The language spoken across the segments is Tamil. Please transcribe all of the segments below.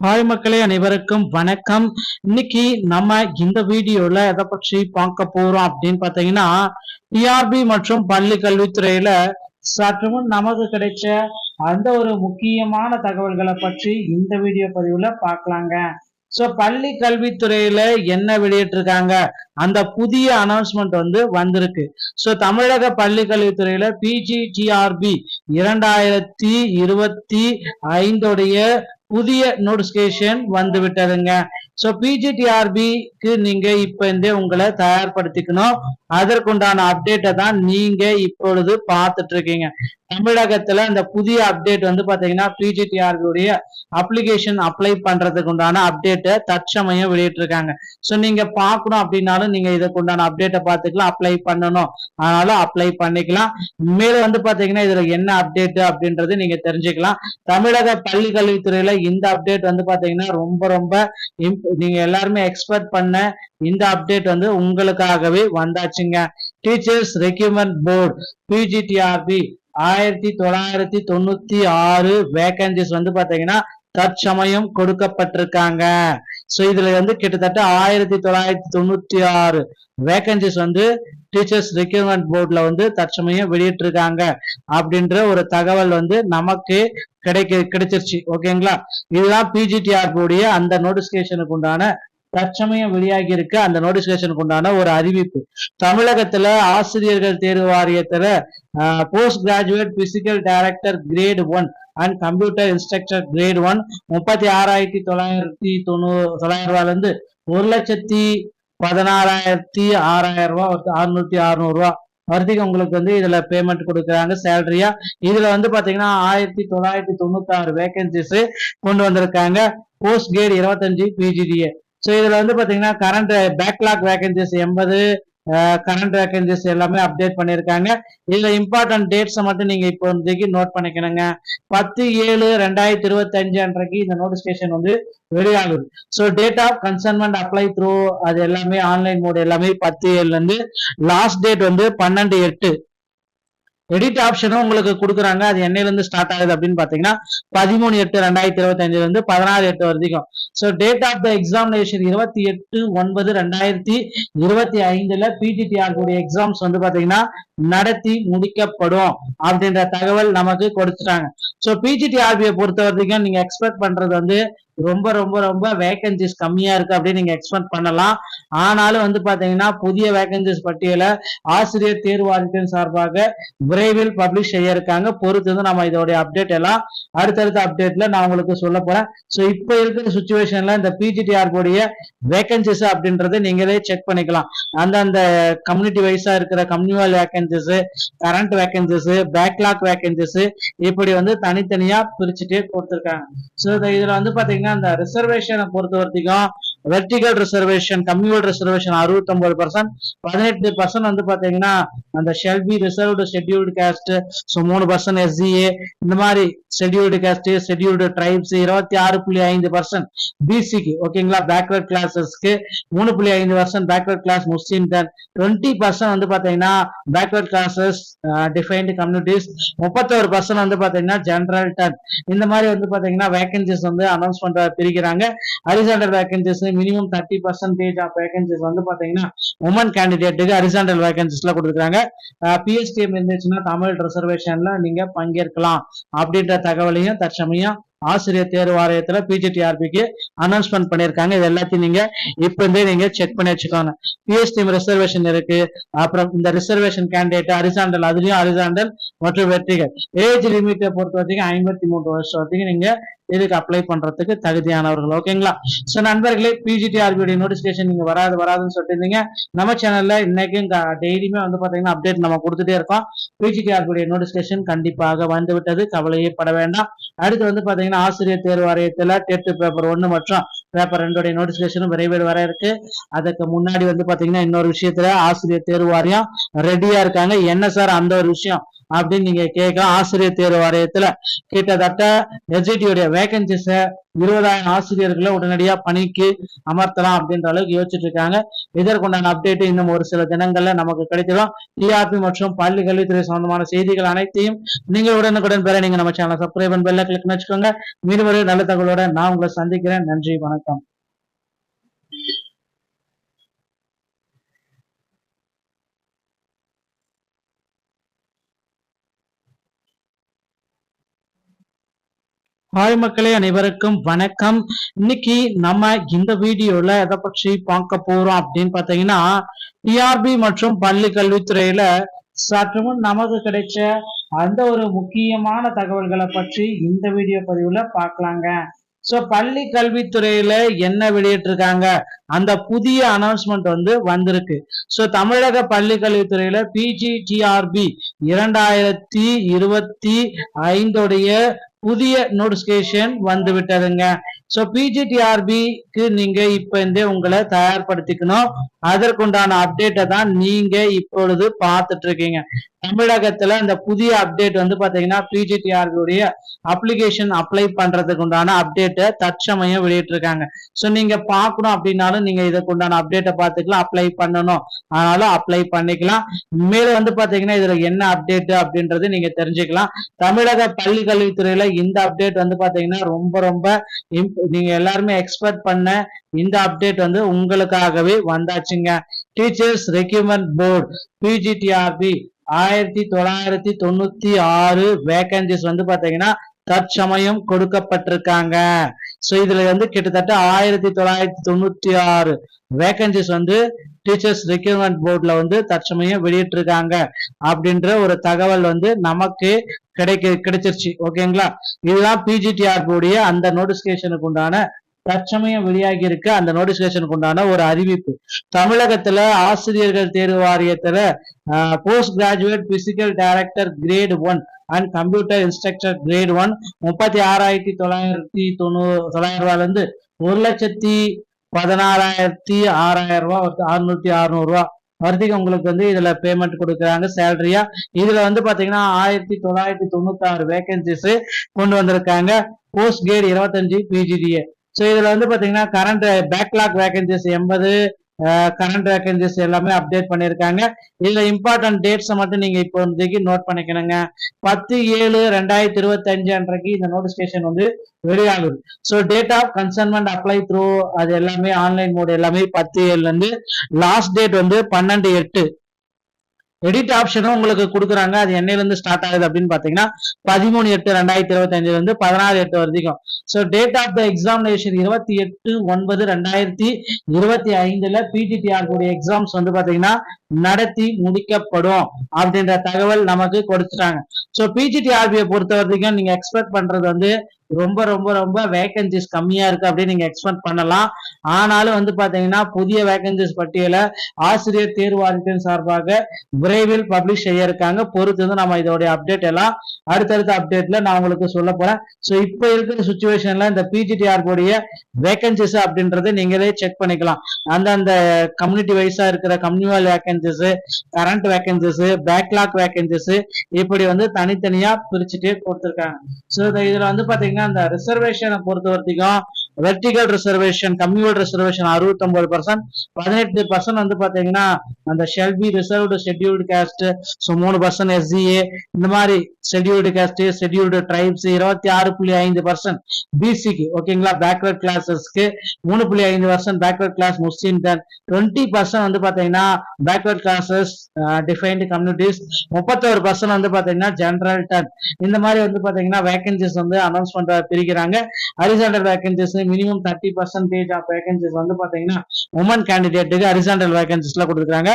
ஹாய் மக்களே, அனைவருக்கும் வணக்கம். இன்னைக்கு நம்ம இந்த வீடியோல எதை பற்றி பார்க்க போறோம் அப்படின்னு பாத்தீங்கன்னா, டிஆர்பி மற்றும் பள்ளி கல்வித்துறையில சற்று முன் நமக்கு கிடைச்ச அந்த ஒரு முக்கியமான தகவல்களை பற்றி இந்த வீடியோ பதிவுல பார்க்கலாங்க. சோ பள்ளி கல்வித்துறையில என்ன வெளியிட்டிருக்காங்க, அந்த புதிய அனௌன்ஸ்மெண்ட் வந்திருக்கு. சோ தமிழக பள்ளி கல்வித்துறையில பிஜிடிஆர்பி 2025 புதிய நோட்டிபிகேஷன் வந்து விட்டதுங்க. சோ பிஜிடிஆர்பிக்கு நீங்க இப்ப இருந்தே உங்களை தயார்படுத்திக்கணும். அதற்குண்டான அப்டேட்டை தான் நீங்க இப்பொழுது பார்த்துட்டு இருக்கீங்க. தமிழகத்துல இந்த புதிய அப்டேட் பாத்தீங்கன்னா பிஜிடிஆர்பி உடைய அப்ளிகேஷன் அப்ளை பண்றதுக்கு உண்டான அப்டேட்டை தற்சமயம் வெளியிட்டிருக்காங்க. சோ நீங்க பார்க்கணும் அப்படின்னாலும் நீங்க இதுக்கு உண்டான அப்டேட்டை பார்த்துக்கலாம். அப்ளை பண்ணணும் ஆனாலும் அப்ளை பண்ணிக்கலாம். மேலும் பாத்தீங்கன்னா இதுல என்ன அப்டேட் அப்படின்றது நீங்க தெரிஞ்சுக்கலாம். தமிழக பள்ளி கல்வித்துறையில இந்த அப்டேட் பாத்தீங்கன்னா ரொம்ப ரொம்ப நீங்க எல்லாருமே எக்ஸ்பெக்ட் பண்ண இந்த அப்டேட் உங்களுக்காகவே வந்தாச்சுங்க. Teachers recruitment board PGTRB 1996 vacancies பாத்தீங்கன்னா தற்சமயம் கொடுக்கப்பட்டிருக்காங்க. சோ இதுல கிட்டத்தட்ட 1996 வேகன்சிஸ் டீச்சர்ஸ் ரெக்ரூட்மெண்ட் போர்டுல தற்சமயம் வெளியிட்டிருக்காங்க அப்படின்ற ஒரு தகவல் நமக்கு கிடைச்சிருச்சு. ஓகேங்களா, இதுதான் பிஜிடிஆர்பி உடைய அந்த நோட்டிபிகேஷனுக்கு உண்டான தற்சமயம் வெளியாகி இருக்கு. அந்த நோட்டிபிகேஷனுக்கு உண்டான ஒரு அறிவிப்பு. தமிழகத்துல ஆசிரியர்கள் தேர்வு வாரியத்துல post graduate physical director grade 1 and computer instructor grade 1 36,990 ரூபாயில இருந்து 1,16,600 ரூபாய் 600 ரூபாய் வரைக்கும் உங்களுக்கு இதுல பேமெண்ட் கொடுக்குறாங்க சேலரியா. இதுல பாத்தீங்கன்னா 1996 வேகன்சிஸ் கொண்டு வந்திருக்காங்க. Post great 25 பிஜிடிஏ. சோ இதுல பாத்தீங்கன்னா current backlog vacancies 80 current vacancies எல்லாமே அப்டேட் பண்ணிருக்காங்க. இதுல இம்பார்ட்டன்ட் டேட்ஸ் மட்டும் நீங்க இப்போ நோட் பண்ணிக்கணுங்க. 10/7/2025 அன்றைக்கு இந்த நோட்டிபிகேஷன் வெளியாகுது. So date of commencement apply through அது எல்லாமே ஆன்லைன் மோட் எல்லாமே 10/7 இருந்து லாஸ்ட் டேட் 12/8. எடிட் ஆப்ஷனும் உங்களுக்கு கொடுக்குறாங்க. அது என்னையில இருந்து ஸ்டார்ட் ஆகுது அப்படின்னு பாத்தீங்கன்னா 13/8/2025 இருந்து 16/8 வரைக்கும். So date of the examination 28/9/2025 PGTRB exams பாத்தீங்கன்னா நடத்தி முடிக்கப்படும் அப்படின்ற தகவல் நமக்கு கொடுத்துட்டாங்க. சோ பிஜிடிஆர்பியை பொறுத்த வரைக்கும் நீங்க எக்ஸ்பெக்ட் பண்றது ரொம்ப ரொம்ப ரொம்ப வேகன்சிஸ் கம்மியா இருக்கு அப்படின்னு நீங்க எக்ஸ்பெக்ட் பண்ணலாம். ஆனாலும் பாத்தீங்கன்னா புதிய வேகன்சிஸ் பட்டியலை ஆசிரியர் தேர்வு வாரியத்தின் சார்பாக விரைவில் பப்ளிஷ் செய்ய இருக்காங்க. பொறுத்து நம்ம இதோடைய அப்டேட் எல்லாம் அடுத்தடுத்த அப்டேட்ல நான் உங்களுக்கு சொல்ல போறேன். சோ இப்ப இருக்கிற சுச்சுவேஷன்ல இந்த பிஜிடிஆர்பி வேகன்சிஸ் அப்படின்றத நீங்களே செக் பண்ணிக்கலாம். அந்தந்த கம்யூனிட்டி வைஸா இருக்கிற communal vacancies, current vacancies, backlog vacancies இப்படி தனித்தனியா பிரிச்சுட்டே கொடுத்திருக்காங்க. சோ இதுல பாத்தீங்கன்னா அந்த ரிசர்வேஷனை பொறுத்த வரைக்கும் வெர்டிகல் ரிசர்வேஷன், கம்யூனல் ரிசர்வேஷன் 69%, 18% பாத்தீங்கன்னா அந்த Shelby reserved scheduled caste, 3% SCA, இந்த மாதிரி ஷெட்யூல்டு காஸ்ட், ஷெட்யூல்டு ட்ரைப்ஸ் 26.5% பிசிக்கு. ஓகேங்களா, பேக்வர்ட் கிளாஸஸ்க்கு 3.5% பேக்வர்ட் கிளாஸ் முஸ்லிம் 20% பாத்தீங்கன்னா பேக்வர்ட் கிளாஸஸ் டிஃபைன்டு கம்யூனிட்டிஸ், 31% பாத்தீங்கன்னா ஜெனரல் 10. இந்த மாதிரி பாத்தீங்கன்னா வேகன்சிஸ் அனௌன்ஸ் பண்ற பிரிக்கிறாங்க. Horizontal vacancies minimum 30% of vacancies பாத்தீங்கன்னா உமன் கேண்டிடேட்டுக்கு ஹரிசாண்டல் வேகன்சிஸ்ல கொடுத்துருக்காங்க. பிஎஸ்டிஎம் இருந்துச்சுன்னா தமிழ் ரிசர்வேஷன்ல நீங்க பங்கேற்கலாம் அப்படின்ற தகவலையும் தற்சமயம் ஆசிரியர் தேர்வு வாரியத்துல பிஜிடிஆர்பிக்கு அனௌன்ஸ்மெண்ட் பண்ணிருக்காங்க. இது எல்லாத்தையும் நீங்க இப்ப இருந்தே நீங்க செக் பண்ணி வச்சுக்கோங்க. பிஎஸ்டிஎம் ரிசர்வேஷன் இருக்கு. அப்புறம் இந்த ரிசர்வேஷன் கேண்டிடேட் ஹரிசாண்டல், அதுலயும் ஹரிசாண்டல் மற்றும் வெற்றிகள். ஏஜ் லிமிட்டை பொறுத்த வரைக்கும் 53 வருஷம் வரைக்கும் நீங்க இதுக்கு அப்ளை பண்றதுக்கு தகுதியானவர்கள். ஓகேங்களா, சோ நண்பர்களே, பிஜிடிஆர்பி நோட்டிபிகேஷன் நீங்க வராதுன்னு சொல்லிட்டு இருந்தீங்க. நம்ம சேனல்ல இன்னைக்கும் டெய்லியுமே பாத்தீங்கன்னா அப்டேட் நம்ம கொடுத்துட்டே இருக்கோம். பிஜிடிஆர்பி நோட்டிபிகேஷன் கண்டிப்பாக வந்துவிட்டது, கவலையே பட வேண்டாம். அடுத்து பாத்தீங்கன்னா ஆசிரியர் தேர்வு வாரியத்துல டெட் பேப்பர் 1 மற்றும் பேப்பர் 2 நோட்டிபிகேஷனும் விரைவில் வர இருக்கு. அதுக்கு முன்னாடி பாத்தீங்கன்னா இன்னொரு விஷயத்துல ஆசிரியர் தேர்வு வாரியம் ரெடியா இருக்காங்க. என்ன சார் அந்த ஒரு விஷயம் அப்படின்னு நீங்க கேட்கலாம். ஆசிரியர் தேர்வு வாரியத்துல கிட்டத்தட்ட எஸ்ஜிடியோட வேகன்சிஸ 20,000 ஆசிரியர்களை உடனடியா பணிக்கு அமர்த்தலாம் அப்படின்ற அளவுக்கு யோசிச்சுட்டு இருக்காங்க. இதற்குண்டான அப்டேட் இன்னும் ஒரு சில தினங்கள்ல நமக்கு கிடைச்சிடும். டிஆர்பி மற்றும் பள்ளி கல்வித்துறை சம்பந்தமான செய்திகள் அனைத்தையும் நீங்கள் உடனுக்குடன் பெற நீங்க நம்ம சேனல் சப்ஸ்கிரைப் பண்ணி பெல்ல கிளிக் வச்சுக்கோங்க. மீண்டும் ஒரு நல்ல தகவலோட நான் உங்களை சந்திக்கிறேன். நன்றி, வணக்கம். ஹாய் மக்களே, அனைவருக்கும் வணக்கம். இன்னைக்கு நம்ம இந்த வீடியோல எதை பற்றி பார்க்க போறோம் அப்படின்னு பாத்தீங்கன்னா, டிஆர்பி மற்றும் பள்ளி கல்வித்துறையில சற்று முன் நமக்கு கிடைச்ச அந்த ஒரு முக்கியமான தகவல்களை பற்றி இந்த வீடியோ பதிவுல பார்க்கலாங்க. சோ பள்ளி கல்வித்துறையில என்ன வெளியிட்டிருக்காங்க, அந்த புதிய அனௌன்ஸ்மெண்ட் வந்திருக்கு. சோ தமிழக பள்ளி கல்வித்துறையில பிஜிடிஆர்பி 2025 புதிய நோட்டிபிகேஷன் வந்து விட்டதுங்க. சோ பிஜிடிஆர்பிக்கு நீங்க இப்ப இருந்தே உங்களை தயார்படுத்திக்கணும். அதற்குண்டான அப்டேட்டை தான் நீங்க இப்பொழுது பார்த்துட்டு இருக்கீங்க. தமிழகத்துல இந்த புதிய அப்டேட் பாத்தீங்கன்னா பிஜிடிஆர்பி உடைய அப்ளிகேஷன் அப்ளை பண்றதுக்கு உண்டான அப்டேட்டை தற்சமயம் வெளியிட்டிருக்காங்க. சோ நீங்க பார்க்கணும் அப்படின்னாலும் நீங்க இதுக்கு உண்டான அப்டேட்டை பார்த்துக்கலாம். அப்ளை பண்ணணும் ஆனாலும் அப்ளை பண்ணிக்கலாம். மேல பாத்தீங்கன்னா இதுல என்ன அப்டேட் அப்படின்றது நீங்க தெரிஞ்சுக்கலாம். தமிழக பள்ளி கல்வித்துறையில இந்த அப்டேட் பாத்தீங்கன்னா ரொம்ப ரொம்ப நீங்க எல்லாருமே எக்ஸ்பெக்ட் பண்ண இந்த அப்டேட் உங்களுக்காகவே வந்தாச்சுங்க. Teachers recruitment board PGTRB 1996 vacancies பாத்தீங்கன்னா தற்சமயம் கொடுக்கப்பட்டிருக்காங்க. சோ இதுல கிட்டத்தட்ட 1996 வேகன்சிஸ் டீச்சர்ஸ் ரெக்ரூட்மெண்ட் போர்டுல தற்சமயம் வெளியிட்டு இருக்காங்க அப்படின்ற ஒரு தகவல் நமக்கு கிடைச்சிருச்சு. ஓகேங்களா, இதுதான் பிஜிடிஆர்பி உடைய அந்த நோட்டிபிகேஷனுக்கு உண்டான தற்சமயம் வெளியாகி இருக்கு. அந்த நோட்டிபிகேஷனுக்கு உண்டான ஒரு அறிவிப்பு. தமிழகத்துல ஆசிரியர்கள் தேர்வு வாரியத்துல post graduate physical director grade 1 and computer instructor grade 1 36,990 ரூபாயிலிருந்து 1,16,600 600 வரைக்கும் உங்களுக்கு இதுல பேமெண்ட் கொடுக்குறாங்க சேலரியா. இதுல பாத்தீங்கன்னா 1996 வேகன்சிஸ் கொண்டு வந்திருக்காங்க. Post great 25 பிஜிடிஏ. சோ இதுல பாத்தீங்கன்னா current backlog vacancies 80 current vacancies எல்லாமே அப்டேட் பண்ணிருக்காங்க. இதுல இம்பார்ட்டன்ட் டேட்ஸ் மட்டும் நீங்க இப்போதைக்கு நோட் பண்ணிக்கணுங்க. 10/7/2025 அன்றைக்கு இந்த நோட்டிபிகேஷன் வெளியாகுது. So date of commencement apply through அது எல்லாமே ஆன்லைன் மோட் எல்லாமே 10/7 இருந்து லாஸ்ட் டேட் 12/8. எடிட் ஆப்ஷனும் உங்களுக்கு கொடுக்குறாங்க. அது என்னையில இருந்து ஸ்டார்ட் ஆகுது அப்படின்னு பாத்தீங்கன்னா 13/8/2025 இருந்து 16/8 வரைக்கும். So date of the examination 28/9/2025 PGTRB exams பாத்தீங்கன்னா நடத்தி முடிக்கப்படும் அப்படின்ற தகவல் நமக்கு கொடுத்துட்டாங்க. சோ பிஜிடிஆர்பியை பொறுத்த வரைக்கும் நீங்க எக்ஸ்பெக்ட் பண்றது ரொம்ப ரொம்ப ரொம்ப வேகன்சிஸ் கம்மியா இருக்கு அப்படின்னு நீங்க எக்ஸ்பெக்ட் பண்ணலாம். ஆனாலும் பாத்தீங்கன்னா புதிய வேகன்சிஸ் பட்டியலை ஆசிரியர் தேர்வு வாரியத்தின் சார்பாக விரைவில் பப்ளிஷ் செய்ய இருக்காங்க. பொறுத்து நம்ம இதோடைய அப்டேட் எல்லாம் அடுத்தடுத்த அப்டேட்ல நான் உங்களுக்கு சொல்ல போறேன். சோ இப்ப இருக்கிற சுச்சுவேஷன்ல இந்த பிஜிடிஆர்பி உடைய வேகன்சிஸ் அப்படின்றத நீங்களே செக் பண்ணிக்கலாம். அந்த கம்யூனிட்டி வைஸா இருக்கிற communal vacancies, current vacancies, backlog vacancies இப்படி தனித்தனியா பிரிச்சுட்டே கொடுத்திருக்காங்க. சோ இதுல பாத்தீங்கன்னா இந்த ரிசர்வேஷனை பொறுத்த வரைக்கும் வெர்டிகல் ரிசர்வேஷன், கம்யூனல் ரிசர்வேஷன் 69%, 18% பாத்தீங்கன்னா அந்த Shelby reserved scheduled caste, 3% SCA, இந்த மாதிரி ஷெட்யூல்டு காஸ்ட், ஷெட்யூல்டு ட்ரைப்ஸ் 26.5% பிசிக்கு. ஓகேங்களா, பேக்வர்ட் கிளாஸஸ்க்கு 3.5% பேக்வர்ட் கிளாஸ் முஸ்லிம் தான், 20% பாத்தீங்கன்னா பேக்வர்ட் கிளாஸஸ் டிஃபைன்டு கம்யூனிட்டிஸ், 31% பாத்தீங்கன்னா ஜெனரல் டன். இந்த மாதிரி பாத்தீங்கன்னா வேகன்சிஸ் அனௌன்ஸ்மெண்ட் பிரிக்கிறாங்க. Horizontal vacancies minimum 30% of vacancies பாத்தீங்கன்னா உமன் கேண்டிடேட்டுக்கு ஹரிசாண்டல் வேகன்சிஸ்ல கொடுத்துருக்காங்க.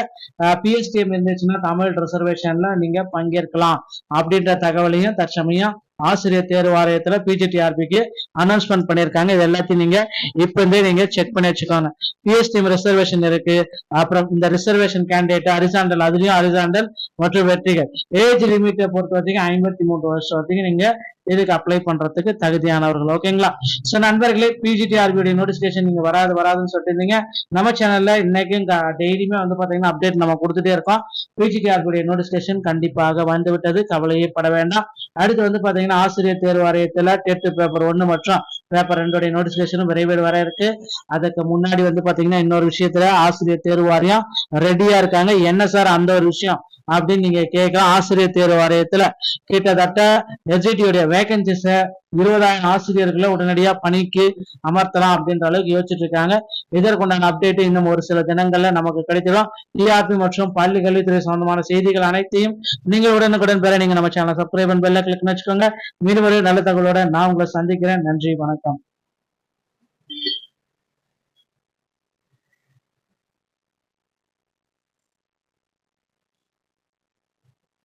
பிஎஸ்டிஎம் இருந்துச்சுன்னா தமிழ் ரிசர்வேஷன்ல நீங்க பங்கேற்கலாம் அப்படின்ற தகவலையும் தற்சமயம் ஆசிரியர் தேர்வு வாரியத்துல பிஜிடிஆர்பிக்கு அனௌன்ஸ்மெண்ட் பண்ணிருக்காங்க. இது எல்லாத்தையும் நீங்க இப்ப நீங்க செக் பண்ணி வச்சுக்கோங்க. பிஎஸ்டிஎம் ரிசர்வேஷன் இருக்கு. அப்புறம் இந்த ரிசர்வேஷன் கேண்டிடேட் ஹரிசாண்டல், அதுலயும் ஹரிசாண்டல் மற்றும் வெற்றிகள். ஏஜ் லிமிட்டை பொறுத்த வரைக்கும் 53 வருஷம் வரைக்கும் நீங்க இதுக்கு அப்ளை பண்றதுக்கு தகுதியானவர்கள். ஓகேங்களா? சோ நண்பர்களே, பிஜிடிஆர்பி நோட்டிபிகேஷன் நீங்க வராதுன்னு சொல்லிட்டு இருந்தீங்க. நம்ம சேனல்ல இன்னைக்கும் டெய்லியுமே பாத்தீங்கன்னா அப்டேட் நம்ம கொடுத்துட்டே இருக்கோம். பிஜிடிஆர்பி நோட்டிபிகேஷன் கண்டிப்பாக வந்து விட்டது, கவலையே பட வேண்டாம். அடுத்து பாத்தீங்கன்னா ஆசிரியர் தேர்வு வாரியத்துல டெட் பேப்பர் 1 மற்றும் பேப்பர் 2 நோட்டிபிகேஷனும் விரைவில் வர இருக்கு. அதுக்கு முன்னாடி பாத்தீங்கன்னா இன்னொரு விஷயத்துல ஆசிரியர் தேர்வு வாரியம் ரெடியா இருக்காங்க. என்ன சார் அந்த ஒரு விஷயம் அப்படின்னு நீங்க கேட்கலாம். ஆசிரியர் தேர்வு வாரியத்துல கிட்டத்தட்ட எஸ்ஜிடியோட வேகன்சிஸ 20,000 ஆசிரியர்களை உடனடியா பணிக்கு அமர்த்தலாம் அப்படின்ற அளவுக்கு யோசிச்சுட்டு இருக்காங்க. இதற்குண்டான அப்டேட் இன்னும் ஒரு சில தினங்கள்ல நமக்கு கிடைச்சிடும். டிஆர்பி மற்றும் பள்ளி கல்வித்துறை சம்பந்தமான செய்திகள் அனைத்தையும் நீங்க உடனுக்குடன் பெற நீங்க நம்ம சேனல் சப்ஸ்கிரைப் பெல்ல கிளிக் வச்சுக்கோங்க. மீண்டும் ஒரு நல்ல தகவலோட நான் உங்களை சந்திக்கிறேன். நன்றி, வணக்கம்.